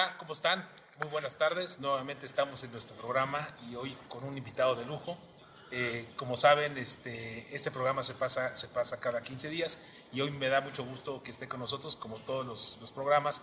Hola, ¿cómo están? Muy buenas tardes. Nuevamente estamos en nuestro programa y hoy con un invitado de lujo. Como saben, este programa se pasa cada 15 días y hoy me da mucho gusto que esté con nosotros, como todos los programas,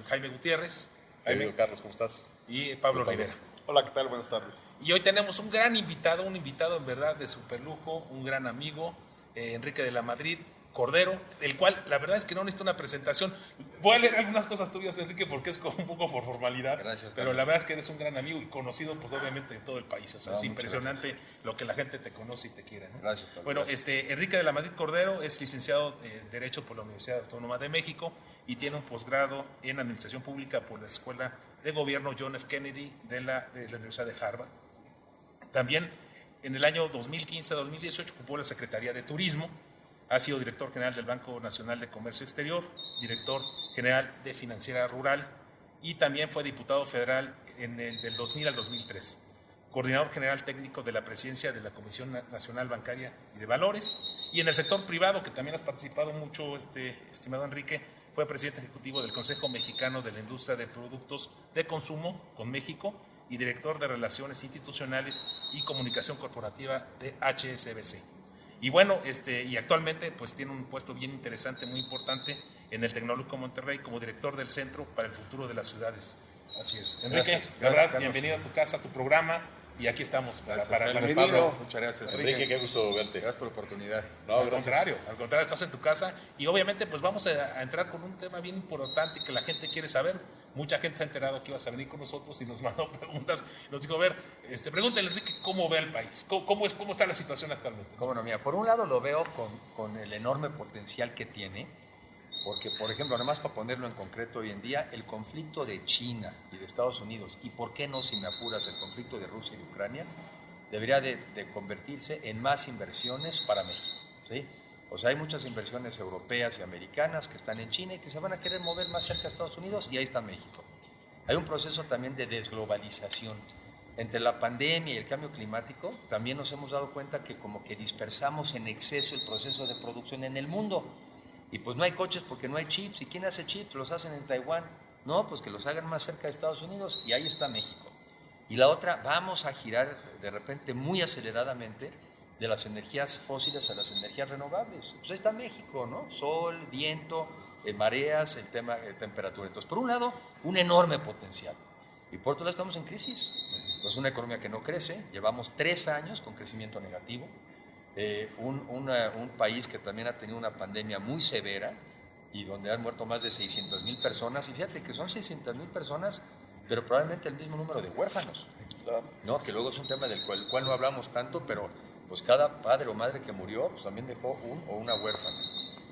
Jaime Gutiérrez. Amigo Carlos, ¿cómo estás? Y Pablo Rivera. Hola, ¿qué tal? Buenas tardes. Y hoy tenemos un gran invitado, en verdad de super lujo, un gran amigo, Enrique de la Madrid Cordero, el cual la verdad es que no necesito una presentación. Voy a leer algunas cosas tuyas, Enrique, porque es como un poco por formalidad. Gracias, pero Carlos. la verdad es que eres un gran amigo y conocido, pues obviamente, de todo el país. O sea, es impresionante lo que la gente te conoce y te quiere, ¿no? Gracias, Carlos. Bueno, gracias. Enrique de la Madrid Cordero es licenciado en Derecho por la Universidad Autónoma de México y tiene un posgrado en Administración Pública por la Escuela de Gobierno John F. Kennedy de la Universidad de Harvard. También en el año 2015-2018 ocupó la Secretaría de Turismo. Ha sido director general del Banco Nacional de Comercio Exterior, director general de Financiera Rural y también fue diputado federal del 2000 al 2003. Coordinador general técnico de la presidencia de la Comisión Nacional Bancaria y de Valores. Y en el sector privado, que también has participado mucho, estimado Enrique, fue presidente ejecutivo del Consejo Mexicano de la Industria de Productos de Consumo con México y director de Relaciones Institucionales y Comunicación Corporativa de HSBC. Y bueno, y actualmente pues tiene un puesto bien interesante, muy importante en el Tecnológico Monterrey como director del Centro para el Futuro de las Ciudades. Así es. Enrique, Gracias, bienvenido a tu casa, a tu programa, y aquí estamos para Pablo, muchas gracias. Enrique, qué gusto verte. Gracias por la oportunidad. No, al gracias. contrario, estás en tu casa y obviamente pues vamos a entrar con un tema bien importante que la gente quiere saber. Mucha gente se ha enterado que ibas a venir con nosotros y nos mandó preguntas. Nos dijo, a ver, pregúntale Enrique cómo ve el país, cómo está la situación actualmente. Cómo no, mira, por un lado lo veo con el enorme potencial que tiene, porque, por ejemplo, nada más para ponerlo en concreto hoy en día, el conflicto de China y de Estados Unidos, y por qué no, si me apuras, el conflicto de Rusia y de Ucrania, debería de convertirse en más inversiones para México, ¿sí? O sea, hay muchas inversiones europeas y americanas que están en China y que se van a querer mover más cerca de Estados Unidos, y ahí está México. Hay un proceso también de desglobalización. Entre la pandemia y el cambio climático, también nos hemos dado cuenta que como que dispersamos en exceso el proceso de producción en el mundo. Y pues no hay coches porque no hay chips. ¿Y quién hace chips? Los hacen en Taiwán. No, pues que los hagan más cerca de Estados Unidos, y ahí está México. Y la otra, vamos a girar de repente muy aceleradamente de las energías fósiles a las energías renovables. Pues ahí está México, ¿no? Sol, viento, mareas, el tema de temperatura. Entonces, por un lado, un enorme potencial. Y por otro lado, estamos en crisis. Es una economía que no crece. Llevamos 3 años con crecimiento negativo. Un país que también ha tenido una pandemia muy severa y donde han muerto más de 600,000 personas. Y fíjate que son 600,000 personas, pero probablemente el mismo número de huérfanos, ¿no? Que luego es un tema del cual no hablamos tanto, pero pues cada padre o madre que murió pues también dejó un o una huérfana.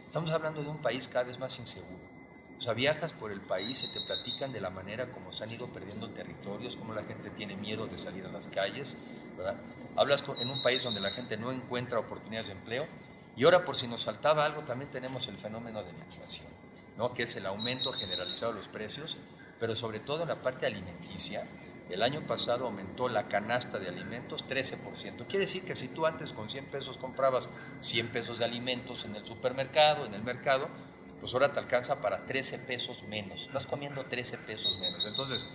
Estamos hablando de un país cada vez más inseguro. O sea, viajas por el país y te platican de la manera como se han ido perdiendo territorios, cómo la gente tiene miedo de salir a las calles, ¿verdad? Hablas en un país donde la gente no encuentra oportunidades de empleo. Y ahora, por si nos faltaba algo, también tenemos el fenómeno de la inflación, ¿no? Que es el aumento generalizado de los precios, pero sobre todo en la parte alimenticia. El año pasado aumentó la canasta de alimentos 13%. Quiere decir que si tú antes con 100 pesos comprabas 100 pesos de alimentos en el supermercado, en el mercado, pues ahora te alcanza para 13 pesos menos. Estás comiendo 13 pesos menos. Entonces,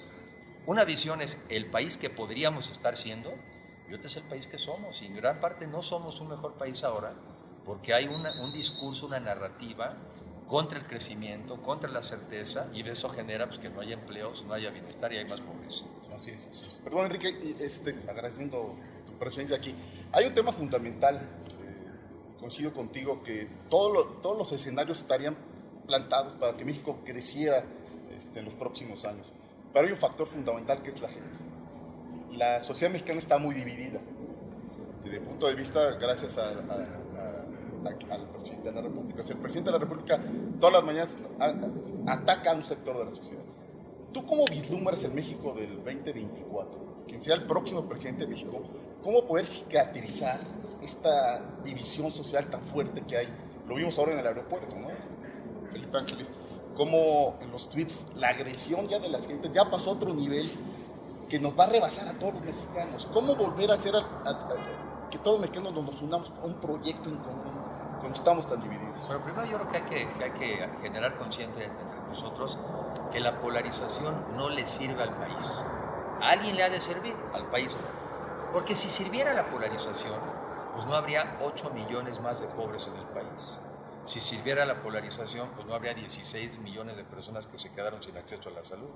una visión es el país que podríamos estar siendo y otro es el país que somos. Y en gran parte no somos un mejor país ahora porque hay un discurso, una narrativa contra el crecimiento, contra la certeza, y eso genera pues, que no haya empleos, no haya bienestar y hay más pobreza. Así es. Perdón, Enrique, agradeciendo tu presencia aquí. Hay un tema fundamental, coincido contigo, que todos los escenarios estarían plantados para que México creciera en los próximos años. Pero hay un factor fundamental que es la gente. La sociedad mexicana está muy dividida. Desde el punto de vista, gracias al presidente de la República. El presidente de la República todas las mañanas ataca a un sector de la sociedad. ¿Tú cómo vislumbras el México del 2024? Quien sea el próximo presidente de México, ¿cómo poder cicatrizar esta división social tan fuerte que hay? Lo vimos ahora en el aeropuerto, ¿no? Felipe Ángeles, cómo en los tweets la agresión ya de las gentes ya pasó a otro nivel que nos va a rebasar a todos los mexicanos. ¿Cómo volver a hacer que todos los mexicanos nos unamos a un proyecto en común cuando estamos tan divididos? Pero primero yo creo que hay que generar conciencia entre nosotros que la polarización no le sirve al país. A alguien le ha de servir, al país no. Porque si sirviera la polarización, pues no habría 8 millones más de pobres en el país. Si sirviera la polarización, pues no habría 16 millones de personas que se quedaron sin acceso a la salud.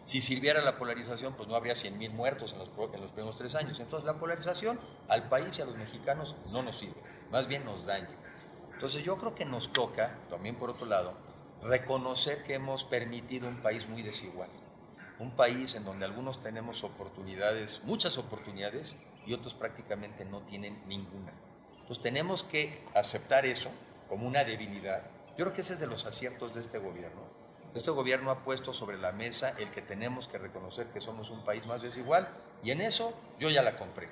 Si sirviera la polarización, pues no habría 100,000 muertos en los primeros 3 años. Entonces la polarización al país y a los mexicanos no nos sirve, más bien nos daña. Entonces yo creo que nos toca, también por otro lado, reconocer que hemos permitido un país muy desigual. Un país en donde algunos tenemos oportunidades, muchas oportunidades, y otros prácticamente no tienen ninguna. Entonces tenemos que aceptar eso como una debilidad. Yo creo que ese es de los aciertos de este gobierno. Este gobierno ha puesto sobre la mesa el que tenemos que reconocer que somos un país más desigual, y en eso yo ya la compré.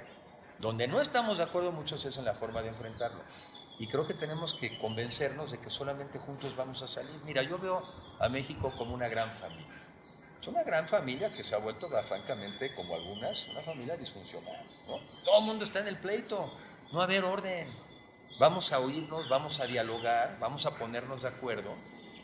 Donde no estamos de acuerdo muchos es en la forma de enfrentarlo. Y creo que tenemos que convencernos de que solamente juntos vamos a salir. Mira, yo veo a México como una gran familia. Es una gran familia que se ha vuelto, francamente, como algunas, una familia disfuncional, ¿no? Todo el mundo está en el pleito, no va a haber orden. Vamos a oírnos, vamos a dialogar, vamos a ponernos de acuerdo,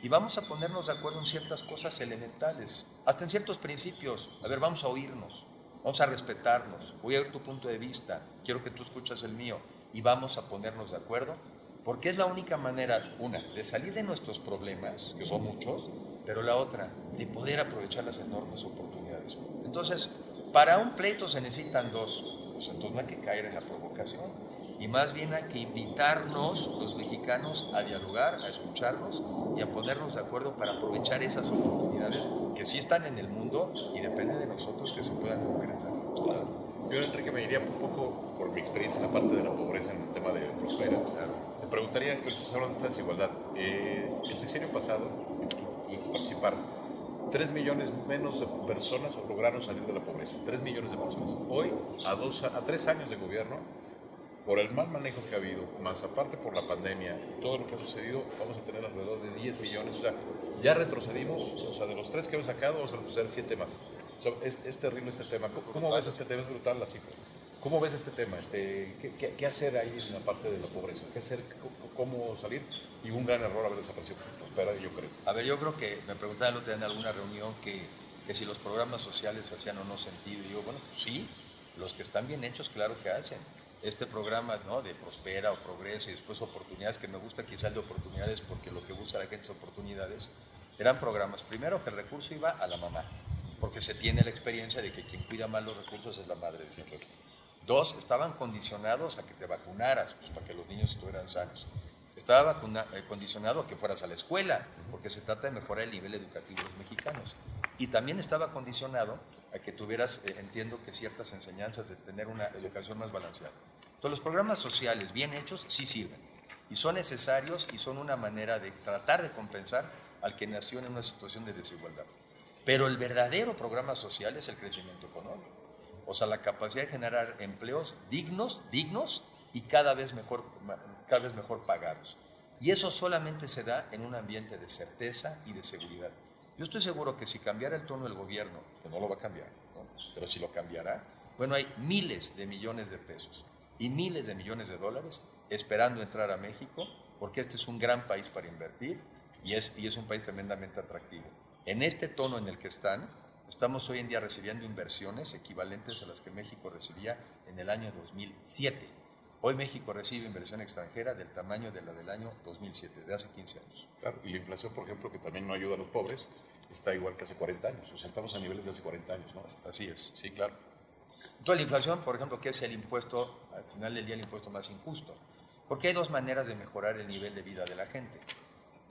y vamos a ponernos de acuerdo en ciertas cosas elementales, hasta en ciertos principios. A ver, vamos a oírnos, vamos a respetarnos, voy a oír tu punto de vista, quiero que tú escuches el mío, y vamos a ponernos de acuerdo, porque es la única manera, una, de salir de nuestros problemas, que son muchos, pero la otra, de poder aprovechar las enormes oportunidades. Entonces, para un pleito se necesitan dos, pues entonces no hay que caer en la provocación, y más bien hay que invitarnos, los mexicanos, a dialogar, a escucharnos y a ponernos de acuerdo para aprovechar esas oportunidades que sí están en el mundo y depende de nosotros que se puedan concretar. Claro. Yo, Enrique, me iría un poco por mi experiencia en la parte de la pobreza, en el tema de Prospera. Te preguntaría, que se habla de esta desigualdad. El sexenio pasado, pudiste participar, 3 millones menos de personas lograron salir de la pobreza. 3 millones de personas. Hoy, a 3 años de gobierno, por el mal manejo que ha habido, más aparte por la pandemia y todo lo que ha sucedido, vamos a tener alrededor de 10 millones. O sea, ya retrocedimos, o sea, de los 3 que hemos sacado, vamos a retroceder 7 más. O sea, es terrible este tema. ¿Cómo ves este tema? Es brutal la cifra. ¿Cómo ves este tema? ¿Qué hacer ahí en la parte de la pobreza? ¿Qué hacer? ¿Cómo salir? Y un gran error haber desaparecido Prospera, yo creo. A ver, yo creo que me preguntaban el otro día en alguna reunión que si los programas sociales hacían o no sentido. Y yo, bueno, pues sí, los que están bien hechos, claro que hacen. Este programa, ¿no?, de Prospera o Progresa y después Oportunidades, que me gusta quizá el de Oportunidades porque lo que busca la gente es oportunidades, eran programas, primero, que el recurso iba a la mamá, porque se tiene la experiencia de que quien cuida más los recursos es la madre de siempre. 2, estaban condicionados a que te vacunaras, pues, para que los niños estuvieran sanos. Estaba condicionado a que fueras a la escuela, porque se trata de mejorar el nivel educativo de los mexicanos. Y también estaba condicionado a que tuvieras, entiendo que ciertas enseñanzas de tener una educación más balanceada. Entonces los programas sociales bien hechos sí sirven, y son necesarios y son una manera de tratar de compensar al que nació en una situación de desigualdad. Pero el verdadero programa social es el crecimiento económico, o sea, la capacidad de generar empleos dignos y cada vez mejor pagados. Y eso solamente se da en un ambiente de certeza y de seguridad. Yo estoy seguro que si cambiara el tono del gobierno, que no lo va a cambiar, ¿no?, pero si lo cambiara, bueno, hay miles de millones de pesos y miles de millones de dólares esperando entrar a México, porque este es un gran país para invertir y es un país tremendamente atractivo. En este tono en el que estamos hoy en día recibiendo inversiones equivalentes a las que México recibía en el año 2007. Hoy México recibe inversión extranjera del tamaño de la del año 2007, de hace 15 años. Claro, y la inflación, por ejemplo, que también no ayuda a los pobres, está igual que hace 40 años. O sea, estamos a niveles de hace 40 años, ¿no? Así es. Sí, claro. Entonces la inflación, por ejemplo, que es el impuesto, al final del día el impuesto más injusto. Porque hay dos maneras de mejorar el nivel de vida de la gente.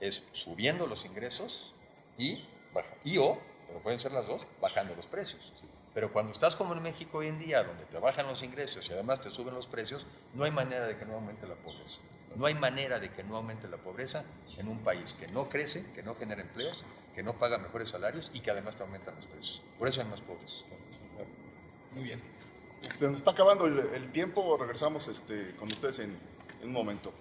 Es subiendo los ingresos pero pueden ser las dos, bajando los precios. Pero cuando estás como en México hoy en día, donde te bajan los ingresos y además te suben los precios, no hay manera de que no aumente la pobreza. No hay manera de que no aumente la pobreza en un país que no crece, que no genera empleos, que no paga mejores salarios y que además te aumentan los precios. Por eso hay más pobres. Muy bien. Se nos está acabando el tiempo, regresamos con ustedes en un momento.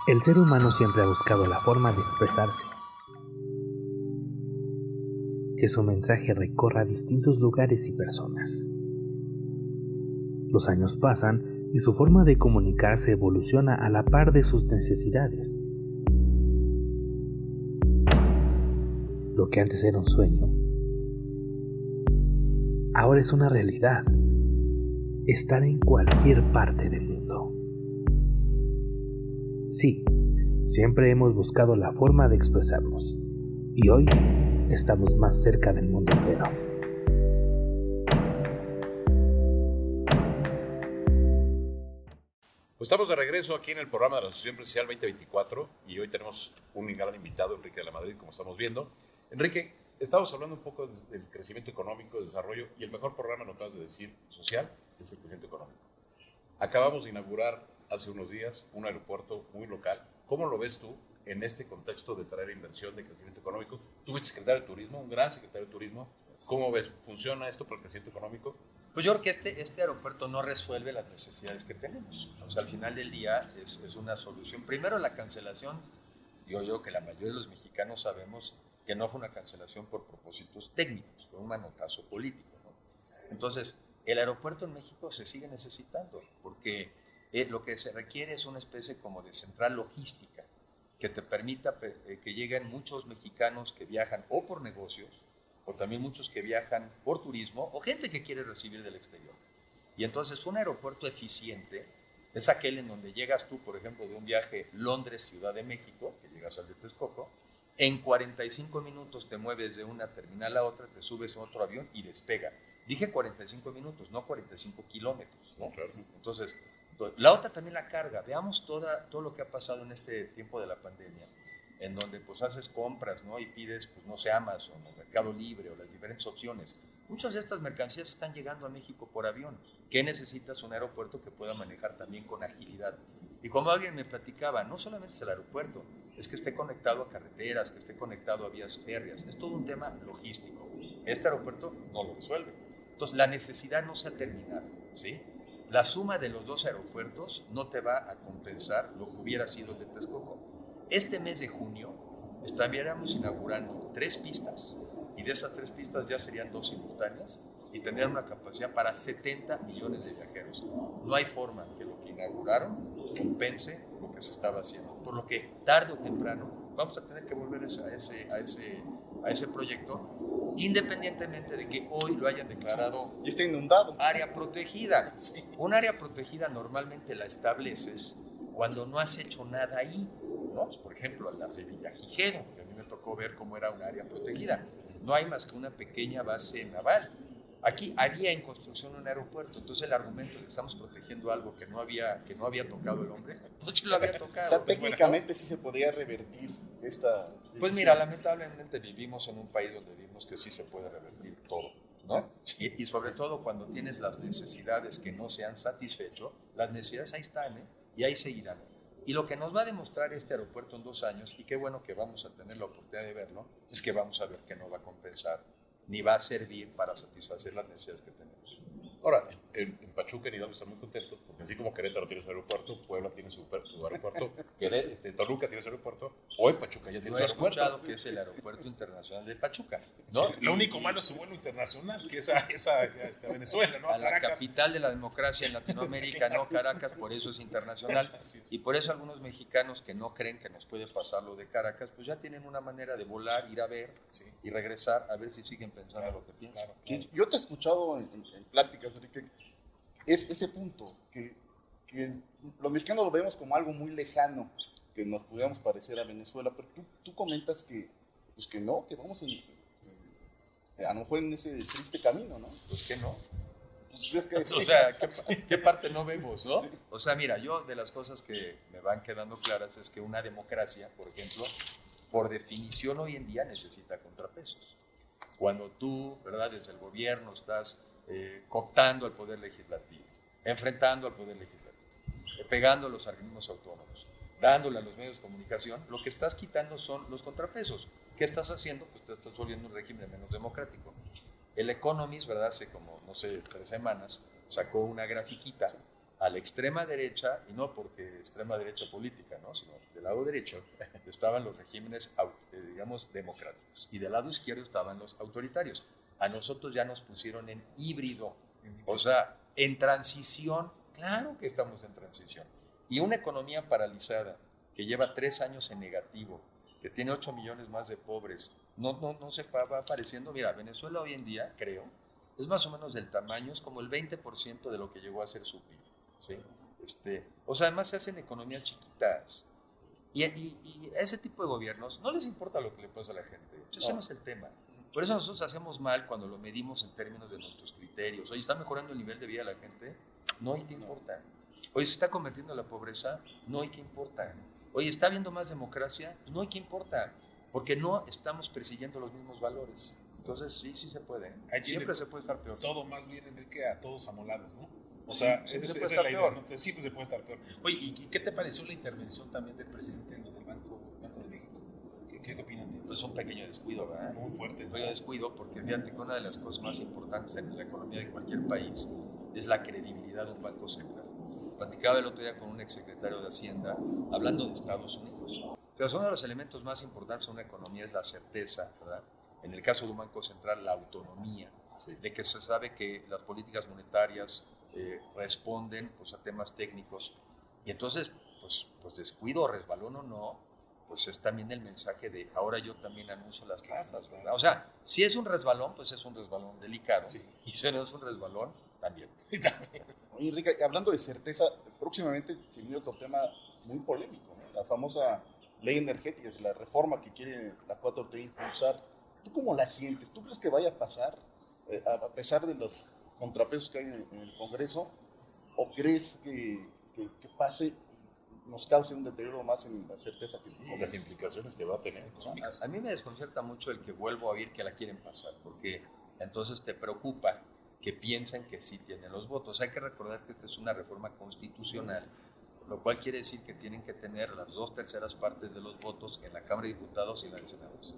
El ser humano siempre ha buscado la forma de expresarse. Que su mensaje recorra distintos lugares y personas. Los años pasan y su forma de comunicarse evoluciona a la par de sus necesidades, Lo que antes era un sueño, ahora es una realidad. Estar en cualquier parte del mundo. Sí, siempre hemos buscado la forma de expresarnos. Y hoy estamos más cerca del mundo entero. Pues estamos de regreso aquí en el programa de la Asociación Empresarial 2024 y hoy tenemos un gran invitado, Enrique de la Madrid, como estamos viendo. Enrique, estamos hablando un poco del crecimiento económico, del desarrollo, y el mejor programa, lo acabas de decir, social, es el crecimiento económico. Acabamos de inaugurar hace unos días un aeropuerto muy local. ¿Cómo lo ves tú en este contexto de traer inversión, de crecimiento económico? Tú fuiste secretario de Turismo, un gran secretario de Turismo. ¿Cómo ves? ¿Funciona esto para el crecimiento económico? Pues yo creo que este aeropuerto no resuelve las necesidades que tenemos. O sea, al final del día es una solución. Primero, la cancelación. Yo creo que la mayoría de los mexicanos sabemos que no fue una cancelación por propósitos técnicos, fue un manotazo político, ¿no? Entonces, el aeropuerto en México se sigue necesitando porque lo que se requiere es una especie como de central logística que te permita que lleguen muchos mexicanos que viajan o por negocios, o también muchos que viajan por turismo, o gente que quiere recibir del exterior. Y entonces un aeropuerto eficiente es aquel en donde llegas tú, por ejemplo, de un viaje Londres-Ciudad de México, que llegas al de Texcoco, en 45 minutos te mueves de una terminal a otra, te subes a otro avión y despega. Dije 45 minutos, no 45 kilómetros, ¿no? Claro. Entonces, la otra también la carga. Veamos todo lo que ha pasado en este tiempo de la pandemia, en donde pues haces compras, ¿no? Y pides, pues no sé, Amazon o Mercado Libre o las diferentes opciones. Muchas de estas mercancías están llegando a México por avión. ¿Qué necesitas? Un aeropuerto que pueda manejar también con agilidad. Y como alguien me platicaba, no solamente es el aeropuerto, es que esté conectado a carreteras, que esté conectado a vías férreas. Es todo un tema logístico. Este aeropuerto no lo resuelve. Entonces, la necesidad no se ha terminado, ¿sí? La suma de los dos aeropuertos no te va a compensar lo que hubiera sido el de Texcoco. Este mes de junio estaríamos inaugurando 3 pistas y de esas 3 pistas ya serían 2 simultáneas y tendrían una capacidad para 70 millones de viajeros. No hay forma que lo que inauguraron compense lo que se estaba haciendo. Por lo que tarde o temprano vamos a tener que volver a ese proyecto, independientemente de que hoy lo hayan declarado Y está inundado. área protegida. Sí. Un área protegida normalmente la estableces cuando no has hecho nada ahí, ¿no? Por ejemplo, la de Villagigedo, que a mí me tocó ver cómo era un área protegida. No hay más que una pequeña base naval. Aquí había en construcción un aeropuerto, entonces el argumento de que estamos protegiendo algo que no había tocado el hombre, pues sí lo había tocado. O sea, técnicamente sí se podría revertir esta decisión. Pues mira, lamentablemente vivimos en un país donde vimos que sí se puede revertir todo, ¿no? Sí. Y sobre todo cuando tienes las necesidades que no se han satisfecho, las necesidades ahí están, ¿eh? Y ahí seguirán. Y lo que nos va a demostrar este aeropuerto en 2 años, y qué bueno que vamos a tener la oportunidad de verlo, es que vamos a ver que no va a compensar ni va a servir para satisfacer las necesidades que tenemos. Ahora, en Pachuca y Hidalgo están muy contentos porque así como Querétaro tiene su aeropuerto, Puebla tiene su aeropuerto, Toluca tiene su aeropuerto, hoy Pachuca ya tiene Yo su he aeropuerto. escuchado que es el aeropuerto internacional de Pachuca, ¿no? Sí, lo único malo es su vuelo internacional, que es a Venezuela, ¿no? A la Caracas. capital de la democracia en Latinoamérica, ¿no? Caracas, por eso es internacional. Así es. Y por eso algunos mexicanos que no creen que nos puede pasar lo de Caracas, pues ya tienen una manera de volar, ir a ver Sí. y regresar a ver si siguen pensando lo que piensan. Que yo te he escuchado en pláticas, Enrique, es ese punto, que los mexicanos lo vemos como algo muy lejano, que nos pudiéramos parecer a Venezuela, pero tú comentas que, pues que no, que vamos a lo mejor en ese triste camino, ¿no? Pues que no. Pues es que, O sea, ¿qué parte no vemos, no? O sea, mira, yo de las cosas que me van quedando claras es que una democracia, por ejemplo, por definición hoy en día necesita contrapesos. Cuando tú, ¿verdad?, desde el gobierno estás cooptando al poder legislativo, enfrentando al poder legislativo, pegando a los organismos autónomos, dándole a los medios de comunicación, lo que estás quitando son los contrapesos. ¿Qué estás haciendo? Pues te estás volviendo un régimen menos democrático. El Economist, ¿verdad?, hace como, no sé, 3 semanas, sacó una grafiquita a la extrema derecha, y no porque extrema derecha política, ¿no?, sino del lado derecho estaban los regímenes, digamos, democráticos, y del lado izquierdo estaban los autoritarios. A nosotros ya nos pusieron en híbrido, o sea, en transición. Claro que estamos en transición. Y una economía paralizada que lleva 3 años en negativo, que tiene 8 millones más de pobres, no se va apareciendo. Mira, Venezuela hoy en día, creo, es más o menos del tamaño, es como el 20% de lo que llegó a ser su PIB, ¿sí? O sea, además se hacen economías chiquitas. Y a ese tipo de gobiernos no les importa lo que le pasa a la gente. Ese no es el tema. Por eso nosotros hacemos mal cuando lo medimos en términos de nuestros criterios. Oye, ¿está mejorando el nivel de vida de la gente? No, ¿y qué importa? Oye, ¿se está convirtiendo en la pobreza? No, ¿y qué importa? Oye, ¿está habiendo más democracia? No, ¿y qué importa? Porque no estamos persiguiendo los mismos valores. Entonces, sí se puede. Ahí Siempre se puede estar peor. Todo más bien, Enrique, a todos amolados, ¿no? O Sí, sea, siempre esa puede es estar la idea, peor. ¿no? Entonces, sí, pues se puede estar peor. Oye, ¿y qué te pareció la intervención también del presidente en lo del Banco de México? ¿Qué opinan de Pues eso? un pequeño descuido, ¿verdad? Muy fuerte, Un ¿no? pequeño descuido, porque fíjate que una de las cosas más importantes en la economía de cualquier país es la credibilidad de un banco central. Platicaba el otro día con un exsecretario de Hacienda hablando de Estados Unidos. O sea, uno de los elementos más importantes de una economía es la certeza, ¿verdad? En el caso de un banco central, la autonomía, de que se sabe que las políticas monetarias responden pues, a temas técnicos. Y entonces, pues descuido, resbalón o no, pues es también el mensaje de ahora yo también anuncio las tasas, ¿verdad? O sea, si es un resbalón, pues es un resbalón delicado. Sí. Y si no es un resbalón, también. Oye, Enrique, hablando de certeza, próximamente se viene otro tema muy polémico, ¿no? La famosa ley energética, la reforma que quiere la 4T impulsar. ¿Tú cómo la sientes? ¿Tú crees que vaya a pasar a pesar de los contrapesos que hay en el Congreso? ¿O crees que pase y nos cause un deterioro más en la certeza que Con las implicaciones que va a tener. A mí me desconcierta mucho el que vuelvo a oír que la quieren pasar, porque entonces te preocupa que piensen que sí tienen los votos. Hay que recordar que esta es una reforma constitucional, lo cual quiere decir que tienen que tener las 2/3 partes de los votos en la Cámara de Diputados y en la de Senadores.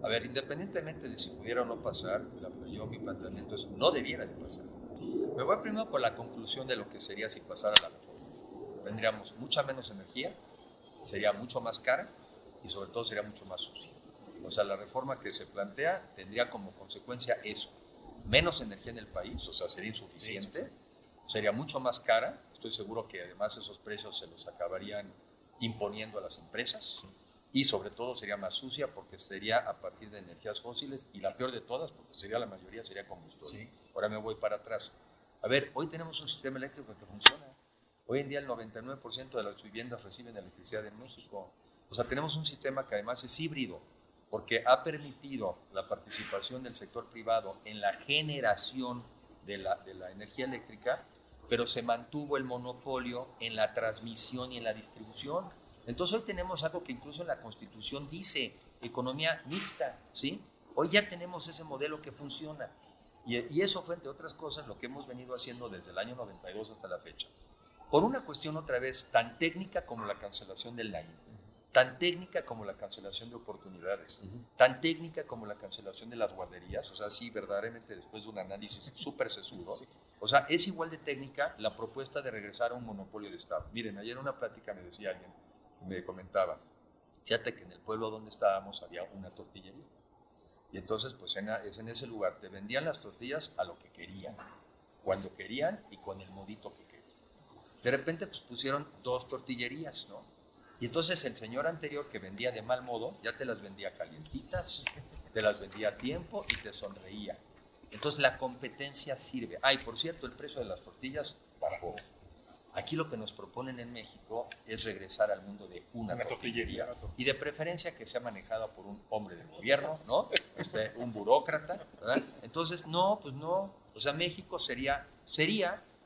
A ver, independientemente de si pudiera o no pasar, mi planteamiento es no debiera de pasar. Me voy primero por la conclusión de lo que sería si pasara la reforma. Tendríamos mucha menos energía, sería mucho más cara y sobre todo sería mucho más sucia. O sea, la reforma que se plantea tendría como consecuencia eso: menos energía en el país, o sea, sería insuficiente, sería mucho más cara. Estoy seguro que además esos precios se los acabarían imponiendo a las empresas. Y sobre todo sería más sucia porque sería a partir de energías fósiles, y la peor de todas porque sería la mayoría, sería combustible. Sí. Ahora me voy para atrás. A ver, hoy tenemos un sistema eléctrico que funciona. Hoy en día el 99% de las viviendas reciben electricidad en México. O sea, tenemos un sistema que además es híbrido, porque ha permitido la participación del sector privado en la generación de la energía eléctrica, pero se mantuvo el monopolio en la transmisión y en la distribución. Entonces hoy tenemos algo que incluso en la Constitución dice, economía mixta, ¿sí? Hoy ya tenemos ese modelo que funciona. Y eso fue, entre otras cosas, lo que hemos venido haciendo desde el año 92 hasta la fecha. Por una cuestión otra vez tan técnica como la cancelación del daño, tan técnica como la cancelación de oportunidades, tan técnica como la cancelación de las guarderías. O sea, sí, verdaderamente después de un análisis súper sesudo, o sea, es igual de técnica la propuesta de regresar a un monopolio de Estado. Miren, ayer en una plática me decía alguien, me comentaba, fíjate que en el pueblo donde estábamos había una tortillería. Y entonces, pues en ese lugar te vendían las tortillas a lo que querían, cuando querían y con el modito que querían. De repente, pues pusieron 2 tortillerías, ¿no? Y entonces el señor anterior, que vendía de mal modo, ya te las vendía calientitas, te las vendía a tiempo y te sonreía. Entonces la competencia sirve. Y por cierto, el precio de las tortillas bajó. Aquí lo que nos proponen en México es regresar al mundo de una tortillería. Y de preferencia que sea manejada por un hombre del gobierno, ¿no? Un burócrata, ¿verdad? Entonces, no, pues no. O sea, México sería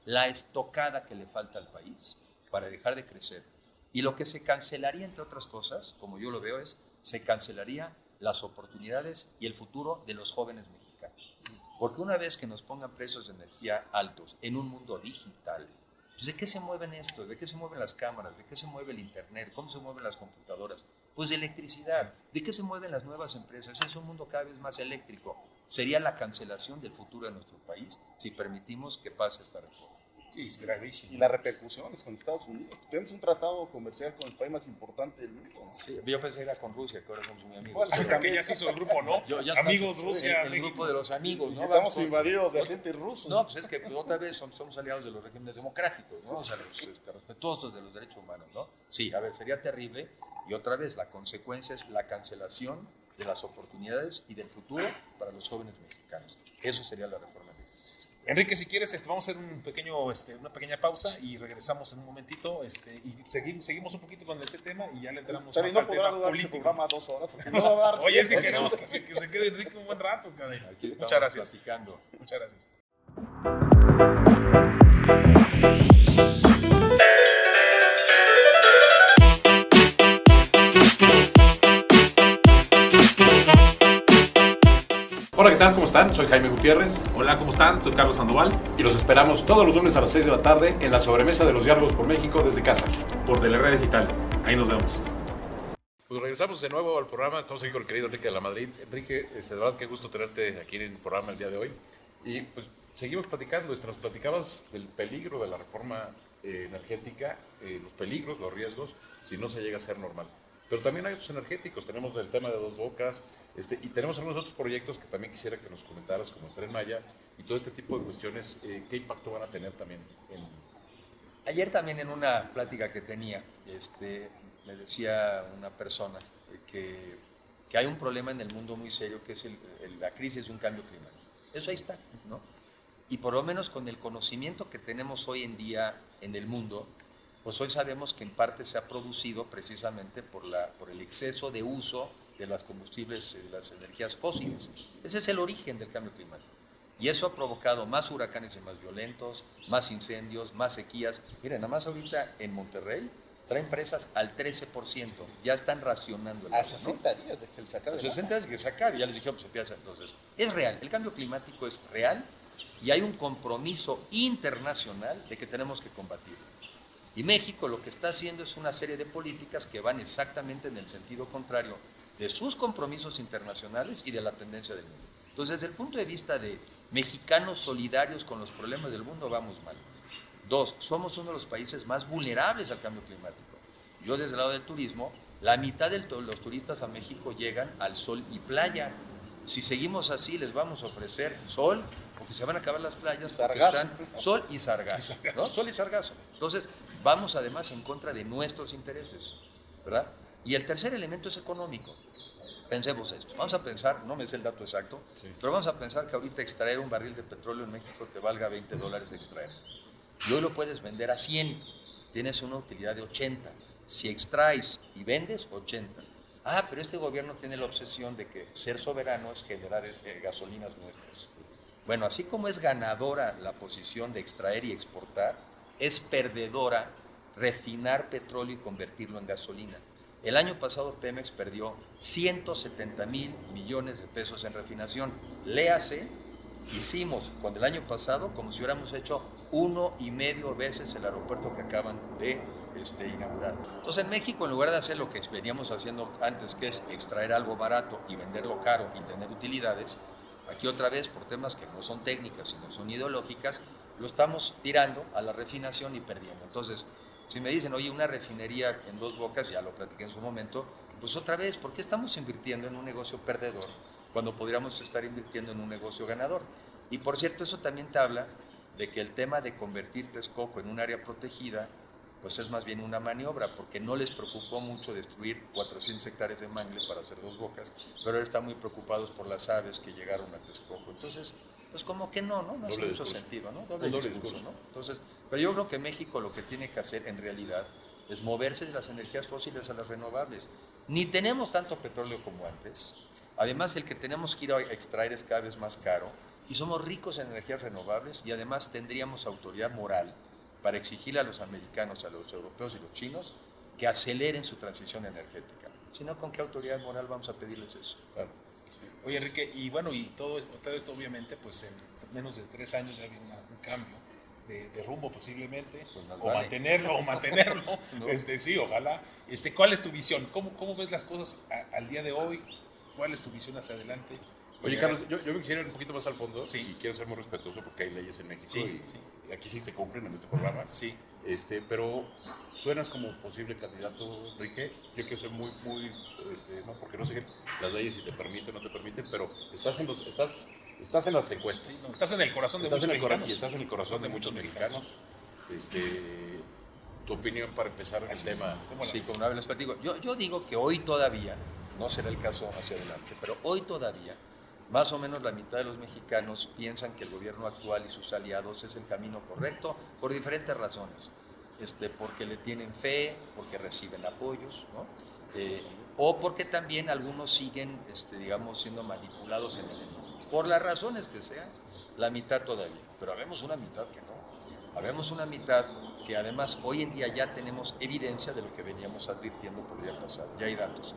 la estocada que le falta al país para dejar de crecer. Y lo que se cancelaría, entre otras cosas, como yo lo veo, se cancelaría las oportunidades y el futuro de los jóvenes mexicanos. Porque una vez que nos pongan precios de energía altos en un mundo digital, pues ¿de qué se mueven esto? ¿De qué se mueven las cámaras? ¿De qué se mueve el internet? ¿Cómo se mueven las computadoras? Pues de electricidad. ¿De qué se mueven las nuevas empresas? Es un mundo cada vez más eléctrico. Sería la cancelación del futuro de nuestro país si permitimos que pase esta reforma. Sí, es gravísimo. Y las repercusiones con Estados Unidos. Tenemos un tratado comercial con el país más importante del mundo. Sí, yo pensé que era con Rusia, que ahora somos muy amigos. Bueno, sí, Porque ya se hizo el grupo, ¿no? Ya Amigos están- Rusia, el México. grupo de los amigos, Y ¿no? estamos Vamos, invadidos de agentes rusos. No, pues es que otra vez somos aliados de los regímenes democráticos, ¿no? O sea, los respetuosos de los derechos humanos, ¿no? Sí, a ver, sería terrible. Y otra vez, la consecuencia es la cancelación de las oportunidades y del futuro para los jóvenes mexicanos. Eso sería la reforma. Enrique, si quieres, vamos a hacer una pequeña pausa y regresamos en un momentito y seguimos un poquito con este tema y ya le entramos También más no al podrá tema durar ese político. programa 2 horas. Porque no va a dar Oye, es que tiempo. queremos que se quede Enrique un buen rato, caray. Aquí estamos Muchas gracias. platicando. Muchas gracias. Hola, ¿qué tal? ¿Cómo están? Soy Jaime Gutiérrez Hola, ¿cómo están? Soy Carlos Sandoval, y los esperamos todos los lunes a las 6 de la tarde en la sobremesa de los diálogos por México desde casa. por DLR Digital. Ahí nos vemos. Pues regresamos de nuevo al programa. Estamos aquí con el querido Enrique de la Madrid. Enrique, de verdad qué gusto tenerte aquí en el programa el día de hoy. Y pues seguimos platicando. Nos platicabas del peligro de la reforma energética, los peligros, los riesgos, si no se llega a ser normal. Pero también hay otros energéticos. Tenemos el tema de Dos Bocas y tenemos algunos otros proyectos que también quisiera que nos comentaras, como el Tren Maya y todo este tipo de cuestiones. ¿Qué impacto van a tener también en... Ayer también en una plática que tenía, me decía una persona que hay un problema en el mundo muy serio, que es la crisis de un cambio climático. Eso ahí está, ¿no? Y por lo menos con el conocimiento que tenemos hoy en día en el mundo, pues hoy sabemos que en parte se ha producido precisamente por el exceso de uso de los combustibles, de las energías fósiles. Ese es el origen del cambio climático. Y eso ha provocado más huracanes y más violentos, más incendios, más sequías. Miren, nada más ahorita en Monterrey traen presas al 13%. Ya están racionando el A agua, ¿no? 60 días de que se le sacaron. A 60 días que sacar, y ya les dije, pues empieza. Entonces, es real, el cambio climático es real y hay un compromiso internacional de que tenemos que combatirlo. Y México lo que está haciendo es una serie de políticas que van exactamente en el sentido contrario de sus compromisos internacionales y de la tendencia del mundo. Entonces, desde el punto de vista de mexicanos solidarios con los problemas del mundo, vamos mal. 2, somos uno de los países más vulnerables al cambio climático. Yo desde el lado del turismo, la mitad de los turistas a México llegan al sol y playa. Si seguimos así, les vamos a ofrecer sol, porque se van a acabar las playas. Sargazo. Sol y sargazo, ¿no? Sol y sargazo. Entonces, vamos además en contra de nuestros intereses, ¿verdad? Y el tercer elemento es económico. Pensemos esto. Vamos a pensar, no me sé el dato exacto, pero vamos a pensar que ahorita extraer un barril de petróleo en México te valga $20 extraer. Y hoy lo puedes vender a 100. Tienes una utilidad de 80. Si extraes y vendes, 80. Ah, pero este gobierno tiene la obsesión de que ser soberano es generar gasolinas nuestras. Bueno, así como es ganadora la posición de extraer y exportar, es perdedora refinar petróleo y convertirlo en gasolina. El año pasado Pemex perdió 170,000 millones de pesos en refinación. Léase, hicimos con el año pasado como si hubiéramos hecho 1,5 veces el aeropuerto que acaban de inaugurar. Entonces en México, en lugar de hacer lo que veníamos haciendo antes, que es extraer algo barato y venderlo caro y tener utilidades, aquí otra vez por temas que no son técnicas sino son ideológicas, lo estamos tirando a la refinación y perdiendo. Entonces, si me dicen, oye, una refinería en Dos Bocas, ya lo platiqué en su momento, pues otra vez, ¿por qué estamos invirtiendo en un negocio perdedor cuando podríamos estar invirtiendo en un negocio ganador? Y por cierto, eso también te habla de que el tema de convertir Texcoco en un área protegida, pues es más bien una maniobra, porque no les preocupó mucho destruir 400 hectáreas de mangle para hacer Dos Bocas, pero ahora están muy preocupados por las aves que llegaron a Texcoco. Entonces, pues como que no hace mucho sentido, ¿no? Doble discurso, ¿no? Entonces, pero yo creo que México lo que tiene que hacer en realidad es moverse de las energías fósiles a las renovables. Ni tenemos tanto petróleo como antes, además el que tenemos que ir a extraer es cada vez más caro, y somos ricos en energías renovables, y además tendríamos autoridad moral para exigirle a los americanos, a los europeos y los chinos que aceleren su transición energética. Si no, ¿con qué autoridad moral vamos a pedirles eso? Claro. Oye, Enrique, y bueno, y todo esto obviamente, pues en menos de 3 años ya viene un cambio de rumbo posiblemente, Pues más o vale. mantenerlo, No. sí, ojalá. ¿Cuál es tu visión? ¿Cómo ves las cosas al día de hoy? ¿Cuál es tu visión hacia adelante? Oye, Carlos, yo me quisiera ir un poquito más al fondo Sí. y quiero ser muy respetuoso porque hay leyes en México Sí, y sí. aquí sí se cumplen en este programa. Sí. Pero suenas como posible candidato, Enrique. Yo quiero ser muy, no, porque no sé las leyes si te permiten o no te permiten, pero estás en las encuestas. No, estás en el corazón de Estás muchos en el mexicanos. y estás en el corazón de muchos mexicanos. Tu opinión para empezar el Así es. tema. ¿Cómo la Sí, ves? como una vez les platico. Yo digo que hoy todavía, no será el caso hacia adelante, pero hoy todavía, más o menos la mitad de los mexicanos piensan que el gobierno actual y sus aliados es el camino correcto por diferentes razones. Porque le tienen fe, porque reciben apoyos, ¿no? O porque también algunos siguen, digamos, siendo manipulados en el enojo. Por las razones que sean, la mitad todavía. Pero habemos una mitad que no. Habemos una mitad que además hoy en día ya tenemos evidencia de lo que veníamos advirtiendo podría pasar. Ya hay datos.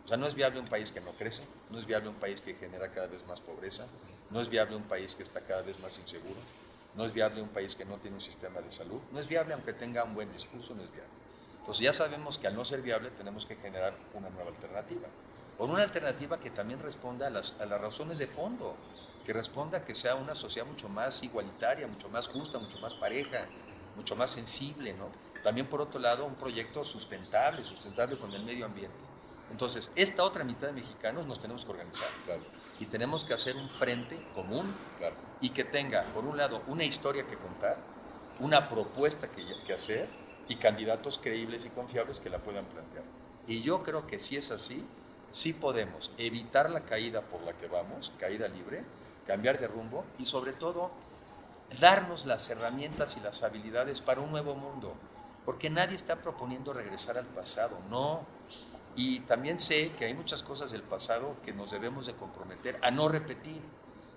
O sea, no es viable un país que no crece, no es viable un país que genera cada vez más pobreza, no es viable un país que está cada vez más inseguro, no es viable un país que no tiene un sistema de salud, no es viable aunque tenga un buen discurso, no es viable. Entonces ya sabemos que al no ser viable tenemos que generar una nueva alternativa. O una alternativa que también responda a las razones de fondo, que responda a que sea una sociedad mucho más igualitaria, mucho más justa, mucho más pareja, mucho más sensible, ¿no? También por otro lado un proyecto sustentable con el medio ambiente. Entonces, esta otra mitad de mexicanos nos tenemos que organizar, Claro. y tenemos que hacer un frente común, Claro. y que tenga, por un lado, una historia que contar, una propuesta que hacer y candidatos creíbles y confiables que la puedan plantear. Y yo creo que si es así, sí podemos evitar la caída por la que vamos, caída libre, cambiar de rumbo y sobre todo darnos las herramientas y las habilidades para un nuevo mundo, porque nadie está proponiendo regresar al pasado, no. Y también sé que hay muchas cosas del pasado que nos debemos de comprometer a no repetir,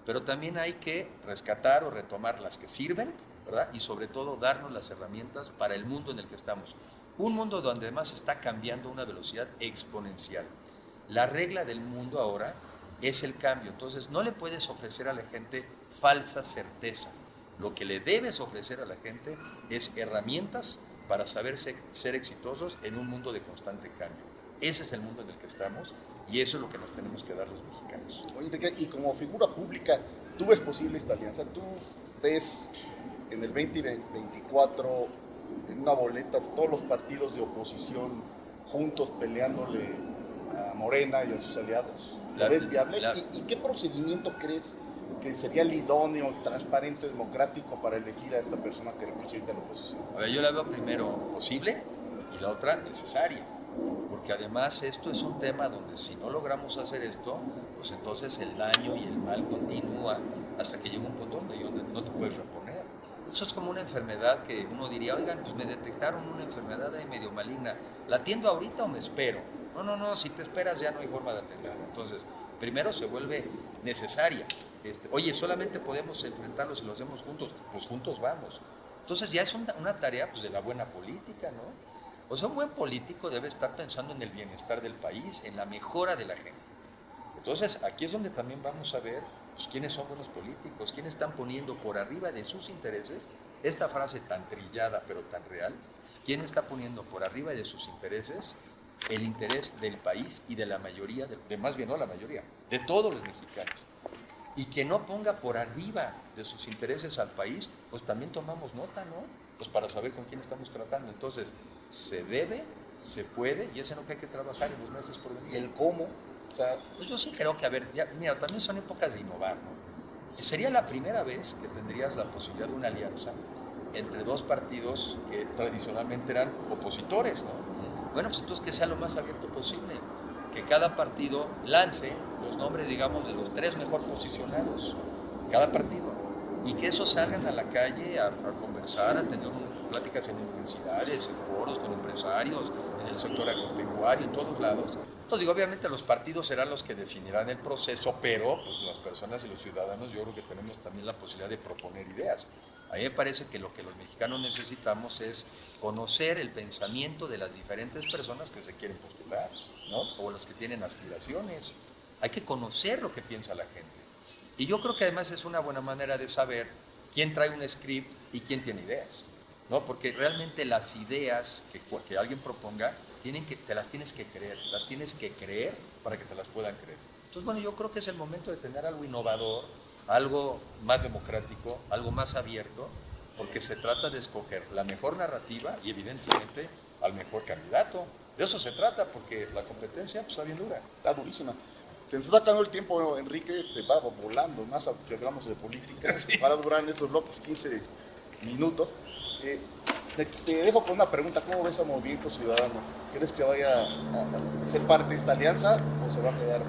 pero también hay que rescatar o retomar las que sirven, ¿verdad? Y sobre todo darnos las herramientas para el mundo en el que estamos. Un mundo donde además está cambiando a una velocidad exponencial. La regla del mundo ahora es el cambio, entonces no le puedes ofrecer a la gente falsa certeza. Lo que le debes ofrecer a la gente es herramientas para saber ser exitosos en un mundo de constante cambio. Ese es el mundo en el que estamos y eso es lo que nos tenemos que dar los mexicanos. Oye, Enrique, y como figura pública, ¿tú ves posible esta alianza? ¿Tú ves en el 2024 en una boleta todos los partidos de oposición juntos peleándole a Morena y a sus aliados? ¿Lo ves viable? ¿Y qué procedimiento crees que sería el idóneo, transparente, democrático para elegir a esta persona que representa a la oposición? A ver, yo la veo primero posible y la otra necesaria, porque además esto es un tema donde si no logramos hacer esto, pues entonces el daño y el mal continúa hasta que llega un punto donde no te puedes reponer. Eso es como una enfermedad que uno diría, oigan, pues me detectaron una enfermedad ahí medio maligna, ¿la atiendo ahorita o me espero? No, si te esperas ya no hay forma de atenderla. Entonces, primero se vuelve necesaria. Oye, solamente podemos enfrentarlo si lo hacemos juntos, pues juntos vamos. Entonces ya es una tarea pues, de la buena política, ¿no? O sea, un buen político debe estar pensando en el bienestar del país, en la mejora de la gente. Entonces, aquí es donde también vamos a ver pues, quiénes son buenos políticos, quiénes están poniendo por arriba de sus intereses, esta frase tan trillada pero tan real, quién está poniendo por arriba de sus intereses el interés del país y de la mayoría, más bien no la mayoría, de todos los mexicanos. Y que no ponga por arriba de sus intereses al país, pues también tomamos nota, ¿no? Pues para saber con quién estamos tratando. Entonces, se debe, se puede, y eso es lo que hay que trabajar en los meses por venir. ¿Y el cómo? O sea, pues yo sí creo que, a ver, mira, también son épocas de innovar, ¿no? Sería la primera vez que tendrías la posibilidad de una alianza entre dos partidos que tradicionalmente eran opositores, ¿no? Bueno, pues entonces que sea lo más abierto posible, que cada partido lance los nombres, digamos, de los 3 mejor posicionados, cada partido, y que esos salgan a la calle a conversar, a tener pláticas en universidades, en foros con empresarios, en el sector agropecuario, en todos lados. Entonces, digo, obviamente los partidos serán los que definirán el proceso, pero pues las personas y los ciudadanos yo creo que tenemos también la posibilidad de proponer ideas. A mí me parece que lo que los mexicanos necesitamos es conocer el pensamiento de las diferentes personas que se quieren postular, ¿no? O los que tienen aspiraciones. Hay que conocer lo que piensa la gente. Y yo creo que además es una buena manera de saber quién trae un script y quién tiene ideas, ¿no? Porque realmente las ideas que alguien proponga te las tienes que creer, las tienes que creer para que te las puedan creer. Entonces, bueno, yo creo que es el momento de tener algo innovador, algo más democrático, algo más abierto, porque se trata de escoger la mejor narrativa y evidentemente al mejor candidato. De eso se trata, porque la competencia pues, está bien dura. Está durísima. Se nos está acabando el tiempo, Enrique, se va volando, más si hablamos de política, Sí. para durar en estos bloques 15 minutos. Te dejo con una pregunta, ¿cómo ves a Movimiento Ciudadano? ¿Crees que vaya a ser parte de esta alianza o se va a quedar?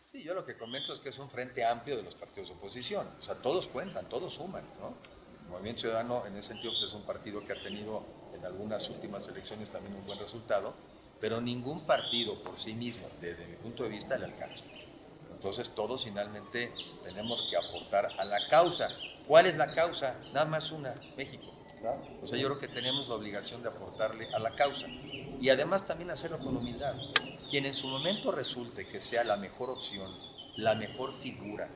Sí, yo lo que comento es que es un frente amplio de los partidos de oposición. O sea, todos cuentan, todos suman, ¿no? El Movimiento Ciudadano, en ese sentido, pues, es un partido que ha tenido en algunas últimas elecciones también un buen resultado, pero ningún partido por sí mismo, desde mi punto de vista, le alcanza. Entonces, todos finalmente tenemos que aportar a la causa. ¿Cuál es la causa? Nada más una, México. Claro. O sea, yo creo que tenemos la obligación de aportarle a la causa y además también hacerlo con humildad. Quien en su momento resulte que sea la mejor opción, la mejor figura,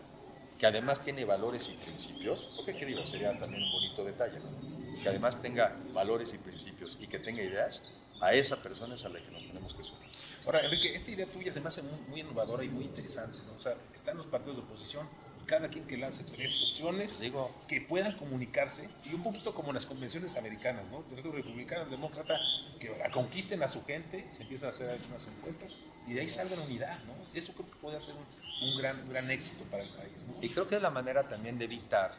que además tiene valores y principios, porque qué digo, sería también un bonito detalle, ¿no? Que además tenga valores y principios y que tenga ideas, a esa persona es a la que nos tenemos que subir. Ahora, Enrique, esta idea tuya se me hace muy innovadora y muy interesante, ¿no? O sea, están los partidos de oposición, cada quien que lance 3 opciones Digo, que puedan comunicarse, y un poquito como en las convenciones americanas, ¿no? El republicano, el demócrata, que conquisten a su gente, se empiezan a hacer algunas encuestas, y de ahí salgan unidad, ¿no? Eso creo que puede ser un gran éxito para el país, ¿no? y creo que es la manera también de evitar,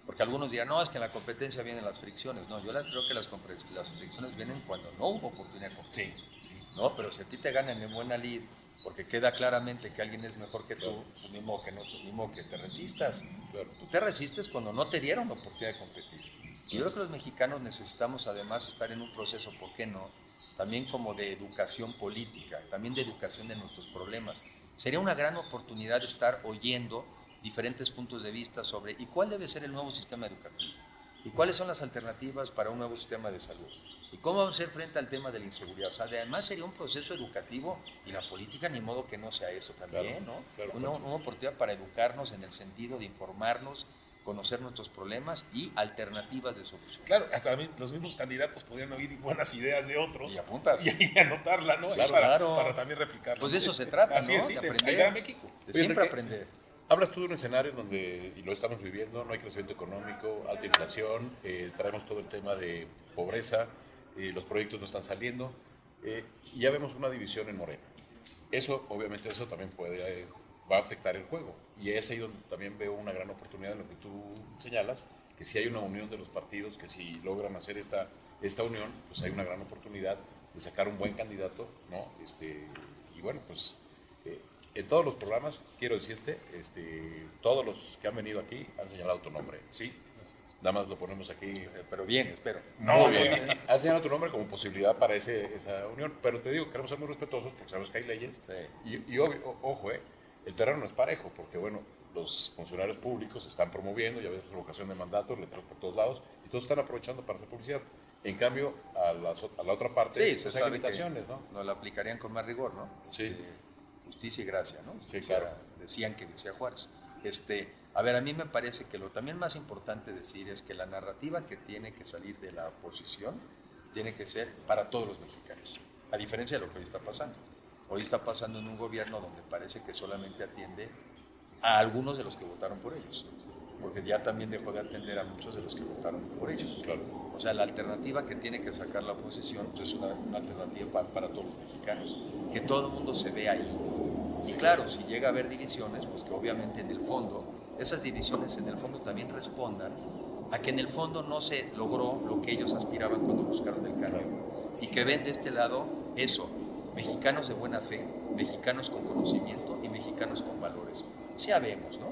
porque algunos dirán, no, es que en la competencia vienen las fricciones. No, yo creo que las fricciones vienen cuando no hubo oportunidad de competir. Sí. ¿No? Pero si a ti te ganan en buena lid, porque queda claramente que alguien es mejor que tú, pues ni modo que, no, ni modo que te resistas. Tú te resistes cuando no te dieron la oportunidad de competir. Y yo creo que los mexicanos necesitamos además estar en un proceso, ¿por qué no? También como de educación política, también de educación de nuestros problemas. Sería una gran oportunidad de estar oyendo diferentes puntos de vista sobre ¿y cuál debe ser el nuevo sistema educativo? ¿Y cuáles son las alternativas para un nuevo sistema de salud? ¿Y cómo vamos a hacer frente al tema de la inseguridad? O sea, además sería un proceso educativo y la política ni modo que no sea eso también, Claro, ¿no? claro, Una oportunidad para educarnos en el sentido de informarnos, conocer nuestros problemas y alternativas de solución. Claro, hasta los mismos candidatos podrían oír buenas ideas de otros Y apuntas. y anotarla, ¿no? Claro, para, claro. para también replicarla. Pues de eso se trata, Así ¿no? es, sí, De de aprender. ayudar a México. De siempre Enrique, aprender. Hablas tú de un escenario en donde, y lo estamos viviendo, no hay crecimiento económico, alta inflación, traemos todo el tema de pobreza, los proyectos no están saliendo, y ya vemos una división en Morena. Eso, obviamente, eso también va a afectar el juego. Y es ahí donde también veo una gran oportunidad en lo que tú señalas, que si hay una unión de los partidos, que si logran hacer esta unión, pues hay una gran oportunidad de sacar un buen candidato, ¿no? Y bueno, pues en todos los programas, quiero decirte, todos los que han venido aquí han señalado tu nombre. Sí. Nada más lo ponemos aquí. Pero bien, espero. Muy bien. Han señalado tu nombre como posibilidad para esa unión. Pero te digo, queremos ser muy respetuosos porque sabemos que hay leyes. Sí. Y ojo, el terreno no es parejo porque, bueno, los funcionarios públicos están promoviendo, ya ves, revocación de mandatos, letras por todos lados, y todos están aprovechando para hacer publicidad. En cambio, a la otra parte, Sí, pues se hay sabe limitaciones, que ¿no? nos la aplicarían con más rigor, ¿no? Sí. Justicia y gracia, ¿no? Sí, O sea, claro. decían que decía Juárez. A ver, a mí me parece que lo también más importante decir es que la narrativa que tiene que salir de la oposición tiene que ser para todos los mexicanos, a diferencia de lo que hoy está pasando. Hoy está pasando en un gobierno donde parece que solamente atiende a algunos de los que votaron por ellos, porque ya también dejó de atender a muchos de los que votaron por ellos. Claro. O sea, la alternativa que tiene que sacar la oposición pues es una alternativa para todos los mexicanos, que todo el mundo se ve ahí. Y claro, si llega a haber divisiones, pues que obviamente en el fondo, esas divisiones en el fondo también respondan a que en el fondo no se logró lo que ellos aspiraban cuando buscaron el cambio. Y que ven de este lado eso, mexicanos de buena fe, mexicanos con conocimiento y mexicanos con valores. Sí habemos, ¿no?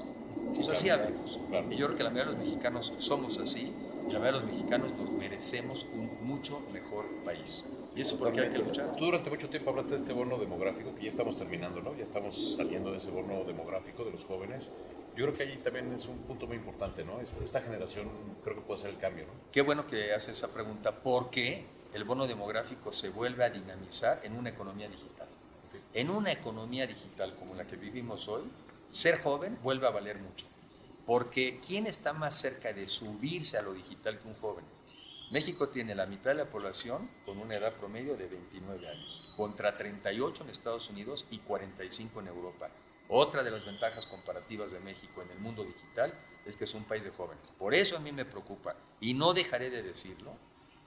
O sea, sí habemos. Claro. Y yo creo que la mayoría de los mexicanos somos así, y la mayoría de los mexicanos nos merecemos un mucho mejor país. Y eso es por qué hay que luchar. Tú durante mucho tiempo hablaste de este bono demográfico, que ya estamos terminando, ¿no? Ya estamos saliendo de ese bono demográfico de los jóvenes. Yo creo que allí también es un punto muy importante, ¿no? Esta generación creo que puede hacer el cambio, ¿no? Qué bueno que hace esa pregunta, porque el bono demográfico se vuelve a dinamizar en una economía digital. En una economía digital como la que vivimos hoy, ser joven vuelve a valer mucho. Porque ¿quién está más cerca de subirse a lo digital que un joven? México tiene la mitad de la población con una edad promedio de 29 años, contra 38 en Estados Unidos y 45 en Europa. Otra de las ventajas comparativas de México en el mundo digital es que es un país de jóvenes. Por eso a mí me preocupa, y no dejaré de decirlo,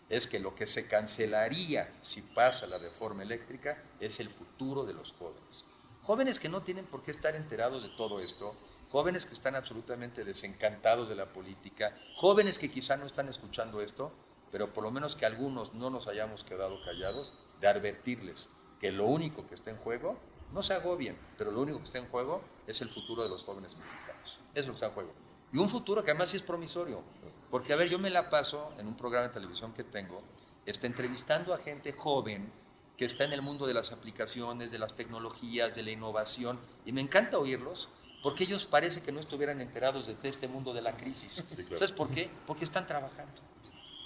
es que lo que se cancelaría si pasa la reforma eléctrica es el futuro de los jóvenes. Jóvenes que no tienen por qué estar enterados de todo esto, jóvenes que están absolutamente desencantados de la política, jóvenes que quizá no están escuchando esto, pero por lo menos que algunos no nos hayamos quedado callados, de advertirles que lo único que está en juego, no se agobien, pero lo único que está en juego es el futuro de los jóvenes mexicanos. Es lo que está en juego. Y un futuro que además sí es promisorio. Porque, a ver, yo me la paso en un programa de televisión que tengo, entrevistando a gente joven que está en el mundo de las aplicaciones, de las tecnologías, de la innovación, y me encanta oírlos, porque ellos parece que no estuvieran enterados de este mundo de la crisis. Sí, claro. ¿Sabes por qué? Porque están trabajando.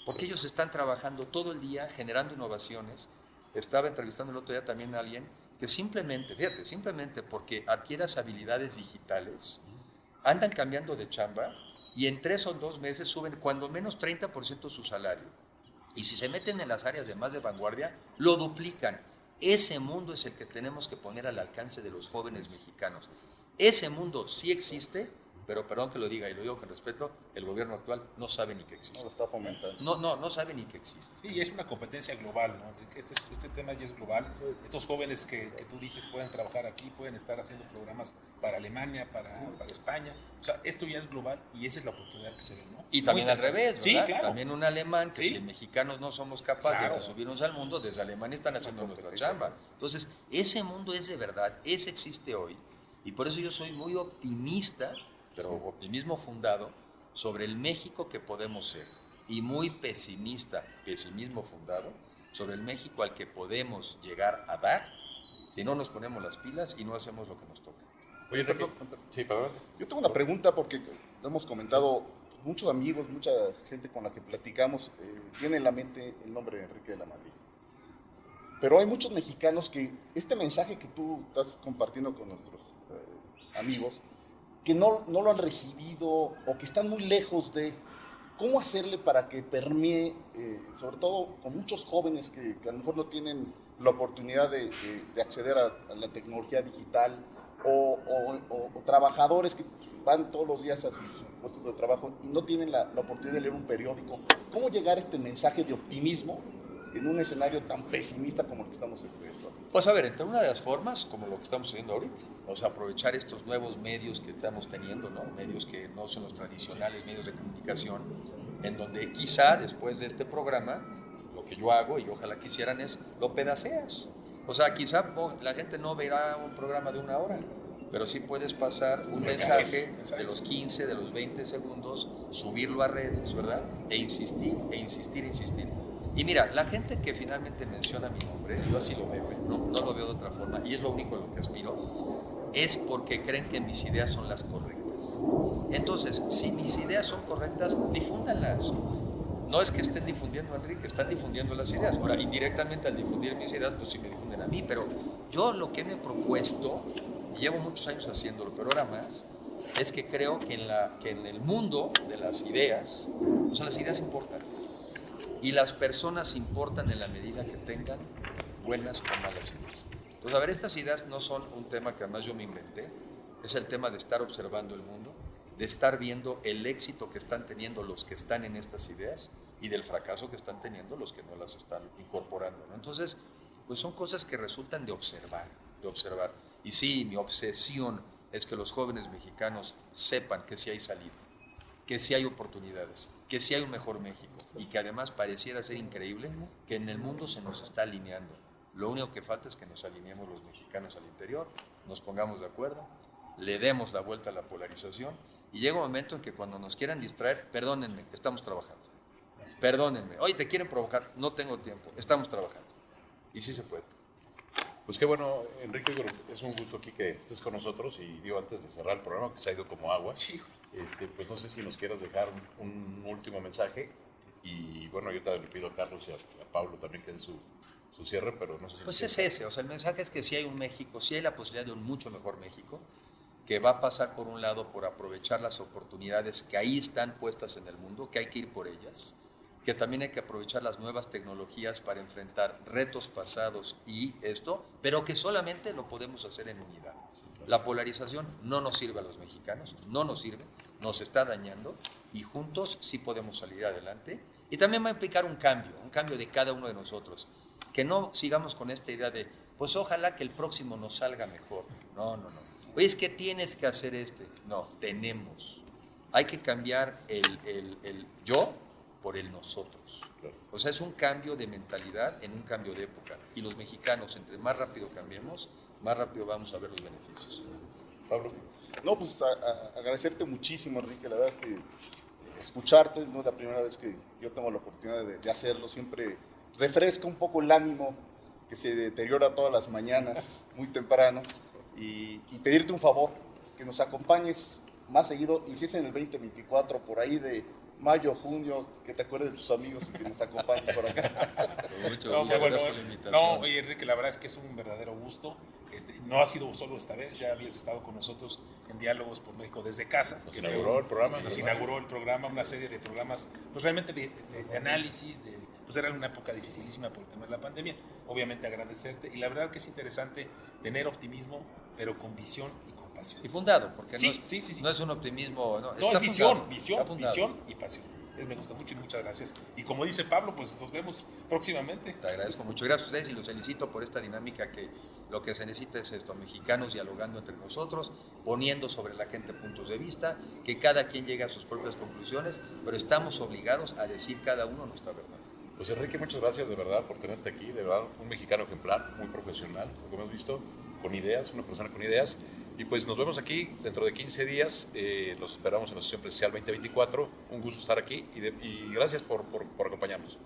Porque ellos están trabajando todo el día generando innovaciones. Estaba entrevistando el otro día también a alguien que simplemente, fíjate, simplemente porque adquieras habilidades digitales, andan cambiando de chamba y en 3 o 2 meses suben cuando menos 30% su salario. Y si se meten en las áreas de más de vanguardia, lo duplican. Ese mundo es el que tenemos que poner al alcance de los jóvenes mexicanos. Ese mundo sí existe, pero perdón que lo diga y lo digo con respeto, el gobierno actual no sabe ni que existe. No lo está fomentando. No sabe ni que existe. Sí, y es una competencia global, ¿no? Este tema ya es global. Estos jóvenes que tú dices pueden trabajar aquí, pueden estar haciendo programas para Alemania, para España. O sea, esto ya es global y esa es la oportunidad que se ve, ¿no? Y también al revés, ¿verdad? Sí, claro. También un alemán, que sí. Si mexicanos no somos capaces Claro. de subirnos al mundo, desde Alemania están haciendo nuestra chamba. Entonces, ese mundo es de verdad, ese existe hoy. Y por eso yo soy muy optimista, pero optimismo fundado, sobre el México que podemos ser. Y muy pesimista, pesimismo fundado, sobre el México al que podemos llegar a dar si no nos ponemos las pilas y no hacemos lo que nos toca. Oye, Enrique, sí, perdón. Yo tengo una pregunta porque lo hemos comentado, muchos amigos, mucha gente con la que platicamos tiene en la mente el nombre de Enrique de la Madrid. Pero hay muchos mexicanos que este mensaje que tú estás compartiendo con nuestros amigos, que no lo han recibido o que están muy lejos de cómo hacerle para que permee, sobre todo con muchos jóvenes que a lo mejor no tienen la oportunidad de acceder a la tecnología digital o trabajadores que van todos los días a sus puestos de trabajo y no tienen la oportunidad de leer un periódico. ¿Cómo llegar a este mensaje de optimismo en un escenario tan pesimista como el que estamos estudiando? Pues a ver, entre una de las formas, como lo que estamos haciendo ahorita, o sea, aprovechar estos nuevos medios que estamos teniendo, ¿no? Medios que no son los tradicionales medios de comunicación, en donde quizá después de este programa, lo que yo hago, y ojalá quisieran, es lo pedaceas. O sea, quizá la gente no verá un programa de 1 hora, pero sí puedes pasar un mensaje de los 15, de los 20 segundos, subirlo a redes, ¿verdad? E insistir. Y mira, la gente que finalmente menciona mi nombre, yo así lo veo, no lo veo de otra forma, y es lo único a lo que aspiro, es porque creen que mis ideas son las correctas. Entonces, si mis ideas son correctas, difúndanlas. No es que estén difundiendo a Enrique, están difundiendo las ideas. Ahora, indirectamente al difundir mis ideas, pues sí me difunden a mí, pero yo lo que me he propuesto, y llevo muchos años haciéndolo, pero ahora más, es que creo que en el mundo de las ideas, o sea, las ideas importan. Y las personas importan en la medida que tengan buenas o malas ideas. Entonces, a ver, estas ideas no son un tema que además yo me inventé, es el tema de estar observando el mundo, de estar viendo el éxito que están teniendo los que están en estas ideas y del fracaso que están teniendo los que no las están incorporando, ¿no? Entonces, pues son cosas que resultan de observar. Y sí, mi obsesión es que los jóvenes mexicanos sepan que sí hay salida, que sí hay oportunidades, que sí hay un mejor México y que además pareciera ser increíble que en el mundo se nos está alineando. Lo único que falta es que nos alineemos los mexicanos al interior, nos pongamos de acuerdo, le demos la vuelta a la polarización y llega un momento en que cuando nos quieran distraer, perdónenme, estamos trabajando. Perdónenme, oye, te quieren provocar, no tengo tiempo, estamos trabajando. Y sí se puede. Pues qué bueno, Enrique, es un gusto aquí que estés con nosotros y digo, antes de cerrar el programa, que se ha ido como agua, Sí. Pues no sé si nos quieras dejar un último mensaje y bueno, yo te le pido a Carlos y a Pablo también que den su cierre, pero no sé si... Pues es ese, o sea, el mensaje es que sí hay un México, sí hay la posibilidad de un mucho mejor México, que va a pasar por un lado por aprovechar las oportunidades que ahí están puestas en el mundo, que hay que ir por ellas, que también hay que aprovechar las nuevas tecnologías para enfrentar retos pasados y esto, pero que solamente lo podemos hacer en unidad. La polarización no nos sirve a los mexicanos, no nos sirve, nos está dañando y juntos sí podemos salir adelante. Y también va a implicar un cambio de cada uno de nosotros, que no sigamos con esta idea de, pues ojalá que el próximo nos salga mejor. No. Oye, es que tienes que hacer No, tenemos. Hay que cambiar el yo por el nosotros. O sea, es un cambio de mentalidad en un cambio de época. Y los mexicanos, entre más rápido cambiemos, más rápido vamos a ver los beneficios. Pablo. No, pues agradecerte muchísimo, Enrique, la verdad que escucharte, no es la primera vez que yo tengo la oportunidad de hacerlo, siempre refresca un poco el ánimo que se deteriora todas las mañanas, muy temprano, y pedirte un favor, que nos acompañes más seguido, y si es en el 2024, por ahí de mayo, junio, que te acuerdes de tus amigos y que nos acompañes por acá. Mucho No, gusto, bueno, gracias por la invitación. no, oye, Enrique, la verdad es que es un verdadero gusto. No ha sido solo esta vez, ya habías estado con nosotros en Diálogos por México desde casa. Nos inauguró el programa. Nos inauguró el programa, una serie de programas, pues realmente de análisis, pues era una época dificilísima por el tema de la pandemia. Obviamente agradecerte, y la verdad que es interesante tener optimismo, pero con visión y con pasión. Y fundado, porque Sí. no es un optimismo, No, está es visión, fundado, visión, está fundado. visión y pasión. Me gusta mucho y muchas gracias. Y como dice Pablo, pues nos vemos próximamente. Te agradezco mucho. Gracias a ustedes y los felicito por esta dinámica que lo que se necesita es esto, mexicanos dialogando entre nosotros, poniendo sobre la gente puntos de vista, que cada quien llegue a sus propias conclusiones, pero estamos obligados a decir cada uno nuestra verdad. Pues Enrique, muchas gracias de verdad por tenerte aquí, de verdad, un mexicano ejemplar, muy profesional, lo que hemos visto, con ideas, una persona con ideas. Y pues nos vemos aquí dentro de 15 días, los esperamos en la sesión presencial 2024, un gusto estar aquí y gracias por acompañarnos.